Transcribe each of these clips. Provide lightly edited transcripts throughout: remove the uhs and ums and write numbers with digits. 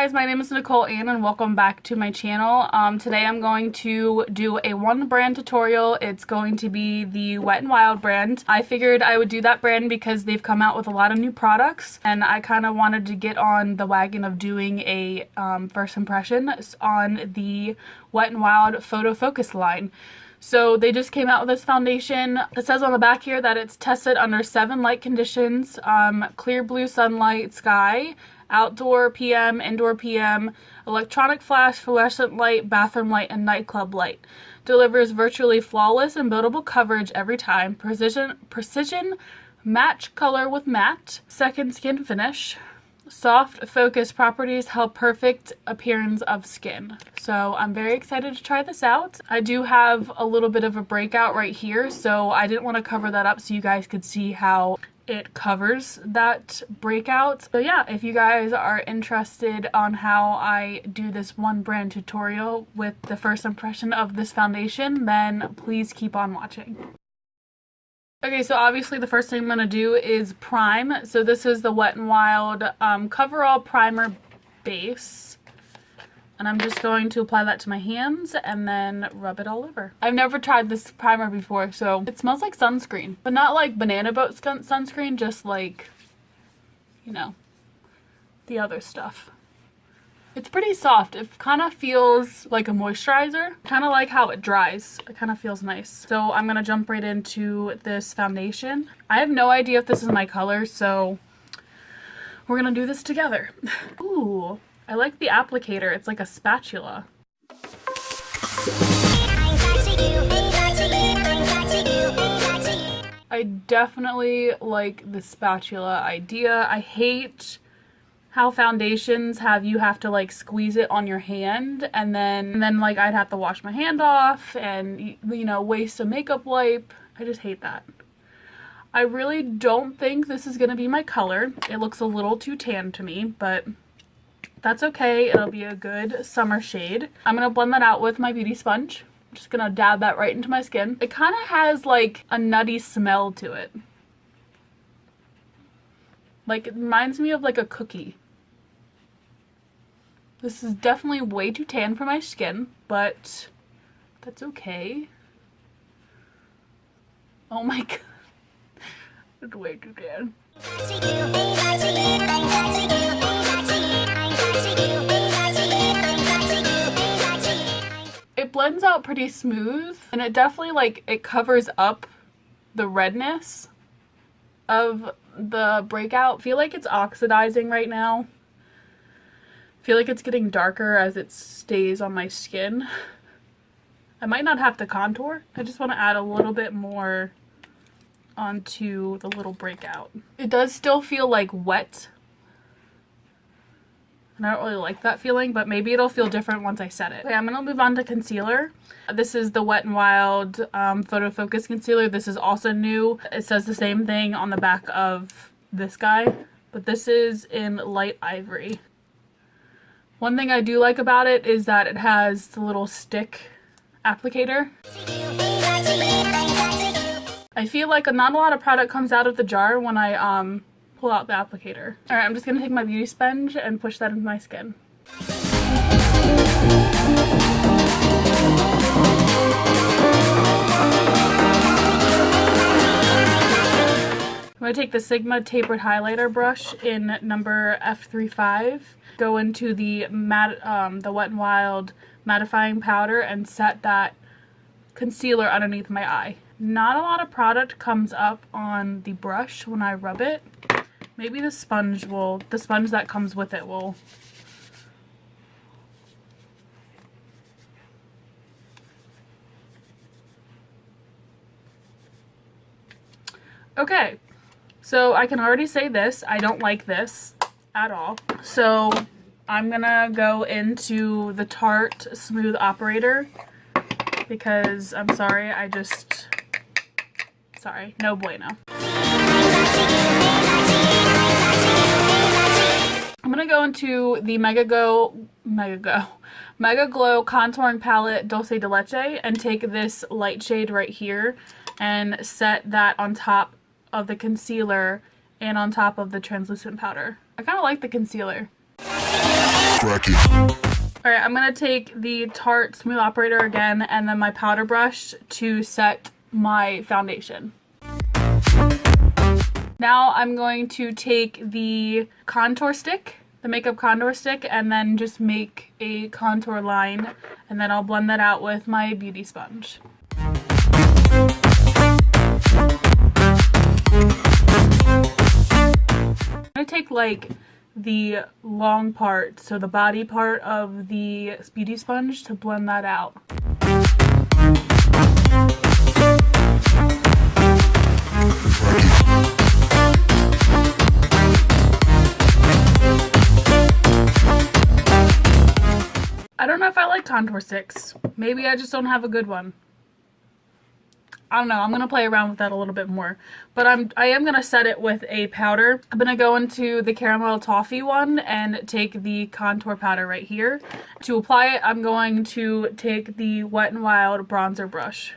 guys, my name is Nicholeeannee and welcome back to my channel. Today I'm going to do a one brand tutorial. It's going to be the Wet n Wild brand. I figured I would do that brand because they've come out with a lot of new products and I kind of wanted to get on the wagon of doing a first impression on the Wet n Wild Photo Focus line. So they just came out with this foundation. It says on the back here that it's tested under 7 light conditions, clear blue sunlight, sky, outdoor PM, indoor PM, electronic flash, fluorescent light, bathroom light, and nightclub light. Delivers virtually flawless and buildable coverage every time. Precision match color with matte. Second skin finish. Soft focus properties help perfect appearance of skin. So I'm very excited to try this out. I do have a little bit of a breakout right here, so I didn't want to cover that up so you guys could see how it covers that breakout. So yeah, if you guys are interested on how I do this one brand tutorial with the first impression of this foundation, then please keep on watching. Okay, so obviously the first thing I'm going to do is prime. So this is the Wet n Wild Coverall Primer Base. And I'm just going to apply that to my hands and then rub it all over. I've never tried this primer before, so it smells like sunscreen. But not like banana boat sunscreen, just like, you know, the other stuff. It's pretty soft. It kind of feels like a moisturizer. Kind of like how it dries. It kind of feels nice. So I'm going to jump right into this foundation. I have no idea if this is my color, so we're going to do this together. Ooh, I like the applicator. It's like a spatula. I definitely like the spatula idea. I hate how foundations you have to like squeeze it on your hand and then like I'd have to wash my hand off and, you know, waste a makeup wipe. I just hate that. I really don't think this is gonna be my color. It looks a little too tan to me, but that's okay. It'll be a good summer shade. I'm gonna blend that out with my beauty sponge. I'm just gonna dab that right into my skin. It kind of has like a nutty smell to it. Like it reminds me of like a cookie. This is definitely way too tan for my skin, but that's okay. Oh my god. It's way too tan. It blends out pretty smooth, and it definitely like it covers up the redness of the breakout. I feel like it's oxidizing right now. I feel like it's getting darker as it stays on my skin. I might not have to contour. I just want to add a little bit more onto the little breakout. It does still feel like wet. And I don't really like that feeling, but maybe it'll feel different once I set it. Okay, I'm going to move on to concealer. This is the Wet n Wild Photo Focus Concealer. This is also new. It says the same thing on the back of this guy, but this is in light ivory. One thing I do like about it is that it has the little stick applicator. I feel like not a lot of product comes out of the jar when I pull out the applicator. Alright, I'm just going to take my beauty sponge and push that into my skin. I'm going to take the Sigma Tapered Highlighter brush in number F35. Go into the Wet n Wild mattifying powder and set that concealer underneath my eye. Not a lot of product comes up on the brush when I rub it. Maybe the sponge that comes with it will. Okay, so I can already say this. I don't like this at all. So I'm gonna go into the Tarte Smooth Operator because I'm sorry, no bueno. I'm gonna go into the MegaGlow Contouring Palette Dulce de Leche and take this light shade right here and set that on top of the concealer and on top of the translucent powder. I kind of like the concealer. Alright, I'm going to take the Tarte Smooth Operator again and then my powder brush to set my foundation. Now I'm going to take the contour stick, the makeup contour stick, and then just make a contour line, and then I'll blend that out with my beauty sponge. I'm going to take like the long part, so the body part of the beauty sponge, to blend that out. I don't know if I like contour sticks. Maybe I just don't have a good one. I don't know. I'm going to play around with that a little bit more. But I am going to set it with a powder. I'm going to go into the Caramel Toffee one and take the contour powder right here. To apply it, I'm going to take the Wet n Wild bronzer brush.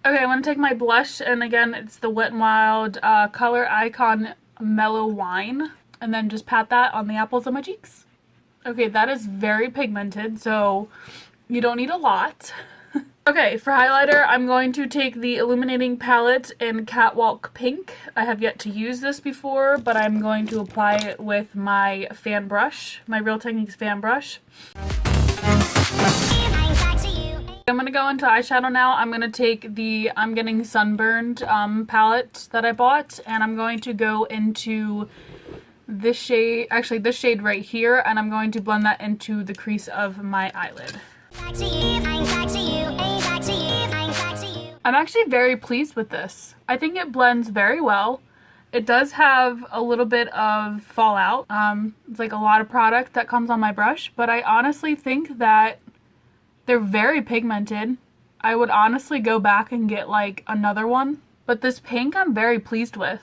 Okay, I'm going to take my blush, and again, it's the Wet n Wild Color Icon Mellow Wine, and then just pat that on the apples of my cheeks. Okay, that is very pigmented, so you don't need a lot. Okay, for highlighter, I'm going to take the Illuminating palette in Catwalk Pink. I have yet to use this before, but I'm going to apply it with my fan brush, my Real Techniques fan brush. I'm going to go into eyeshadow now. I'm going to take the I'm Getting Sunburned palette that I bought, and I'm going to go into this shade, actually this shade right here, and I'm going to blend that into the crease of my eyelid. I'm actually very pleased with this. I think it blends very well. It does have a little bit of fallout. It's like a lot of product that comes on my brush, but I honestly think that they're very pigmented. I would honestly go back and get like another one. But this pink I'm very pleased with.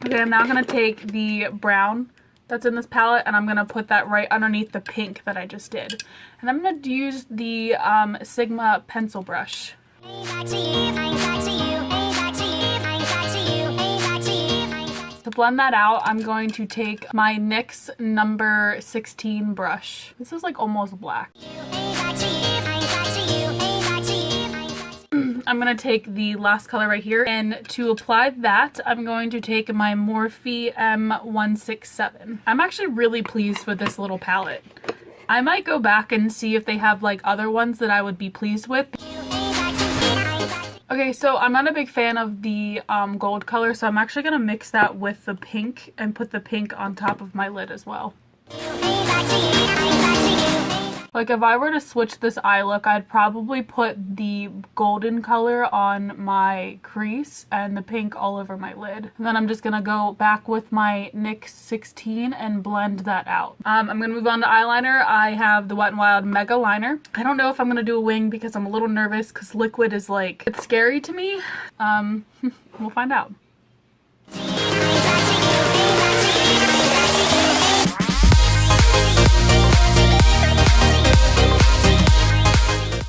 Okay, I'm now going to take the brown that's in this palette and I'm going to put that right underneath the pink that I just did. And I'm going to use the Sigma pencil brush. To blend that out, I'm going to take my NYX number 16 brush. This is like almost black. I'm going to take the last color right here, and to apply that, I'm going to take my Morphe M167. I'm actually really pleased with this little palette. I might go back and see if they have like other ones that I would be pleased with. Okay, so I'm not a big fan of the gold color, so I'm actually going to mix that with the pink and put the pink on top of my lid as well. Like if I were to switch this eye look, I'd probably put the golden color on my crease and the pink all over my lid. And then I'm just going to go back with my NYX 16 and blend that out. I'm going to move on to eyeliner. I have the Wet n Wild Mega Liner. I don't know if I'm going to do a wing because I'm a little nervous because liquid is like, it's scary to me. We'll find out.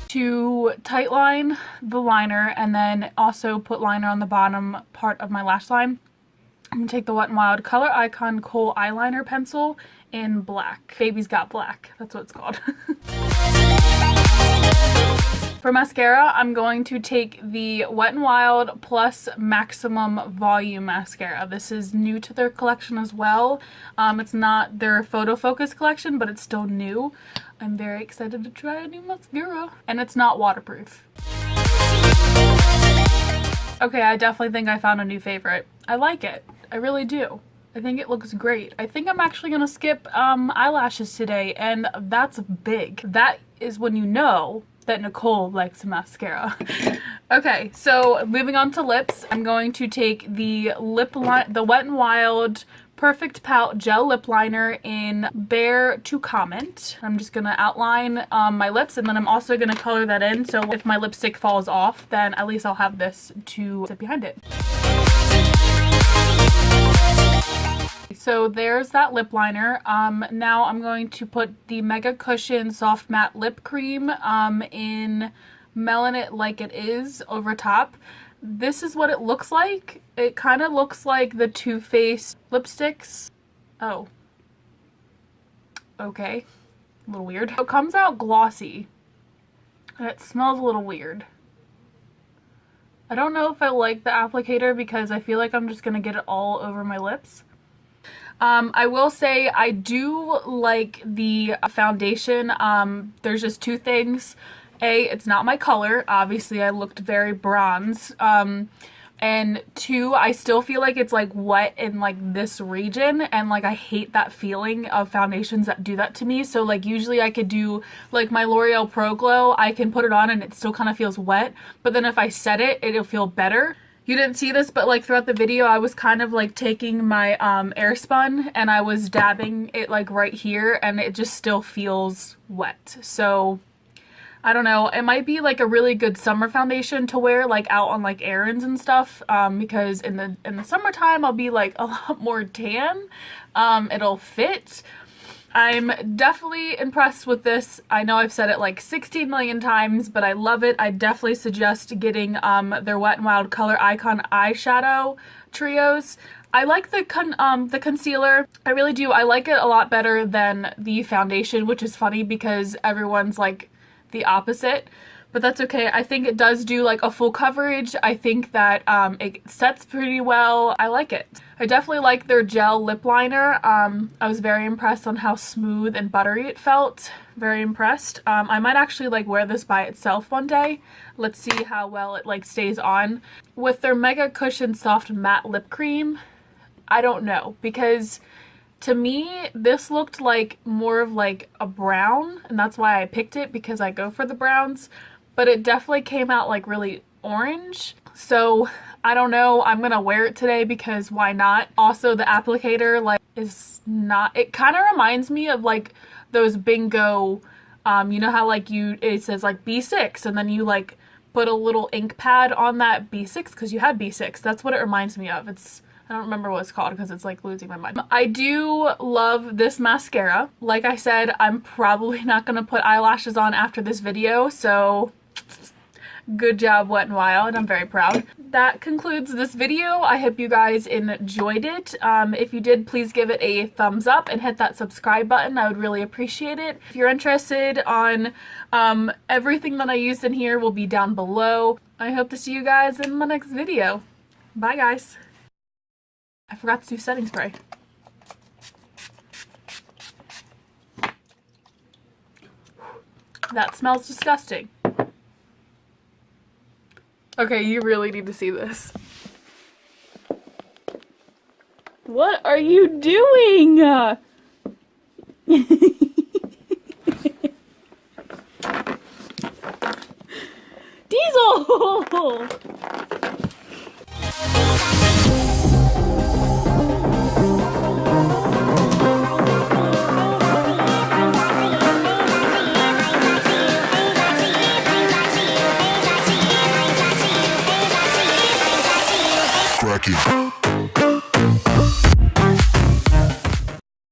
To tightline the liner and then also put liner on the bottom part of my lash line, I'm going to take the Wet n Wild Color Icon Kohl Eyeliner Pencil in black. Baby's Got Black. That's what it's called. For mascara, I'm going to take the Wet n Wild Plus Maximum Volume Mascara. This is new to their collection as well. It's not their photo focus collection, but it's still new. I'm very excited to try a new mascara. And it's not waterproof. Okay, I definitely think I found a new favorite. I like it. I really do. I think it looks great. I think I'm actually going to skip eyelashes today, and that's big. That is when you know that Nicole likes mascara. Okay, so moving on to lips, I'm going to take the Wet n Wild Perfect Pout Gel Lip Liner in Bear to Comment. I'm just gonna outline my lips, and then I'm also gonna color that in, so if my lipstick falls off, then at least I'll have this to sit behind it. So there's that lip liner. Now I'm going to put the Mega Cushion Soft Matte Lip Cream in Melon It Like It Is over top. this is what it looks like. It kind of looks like the Too Faced lipsticks. Oh. Okay. A little weird. It comes out glossy. And it smells a little weird. I don't know if I like the applicator because I feel like I'm just gonna get it all over my lips. I will say I do like the foundation. There's just two things. A, it's not my color. Obviously, I looked very bronze. And two, I still feel like it's like wet in like this region, and like I hate that feeling of foundations that do that to me. So like usually I could do like my L'Oreal Pro Glow, I can put it on and it still kind of feels wet, but then if I set it, it'll feel better. You didn't see this, but like throughout the video I was kind of like taking my Airspun and I was dabbing it like right here, and it just still feels wet. So I don't know, it might be like a really good summer foundation to wear like out on like errands and stuff, because in the summertime I'll be like a lot more tan. It'll fit. I'm definitely impressed with this. I know I've said it like 16 million times, but I love it. I definitely suggest getting their Wet n Wild Color Icon eyeshadow trios. I like the concealer. I really do. I like it a lot better than the foundation, which is funny because everyone's like the opposite, but that's okay. I think it does do like a full coverage. I think that it sets pretty well. I like it. I definitely like their gel lip liner. I was very impressed on how smooth and buttery it felt. Very impressed. I might actually like wear this by itself one day. Let's see how well it like stays on. With their Mega Cushion Soft Matte Lip Cream, I don't know, because to me, this looked like more of like a brown, and that's why I picked it, because I go for the browns, but it definitely came out like really orange. So I don't know, I'm gonna wear it today because why not? Also, the applicator like is not, it kind of reminds me of like those bingo, you know how like it says like B6 and then you like put a little ink pad on that B6 because you had B6. That's what it reminds me of. I don't remember what it's called because it's like losing my mind. I do love this mascara. Like I said, I'm probably not going to put eyelashes on after this video, so good job, Wet n Wild. I'm very proud. That concludes this video. I hope you guys enjoyed it. If you did, please give it a thumbs up and hit that subscribe button. I would really appreciate it. If you're interested on everything that I used in here will be down below. I hope to see you guys in my next video. Bye, guys. I forgot to do setting spray. That smells disgusting. Okay, you really need to see this. What are you doing? Diesel! Cracking.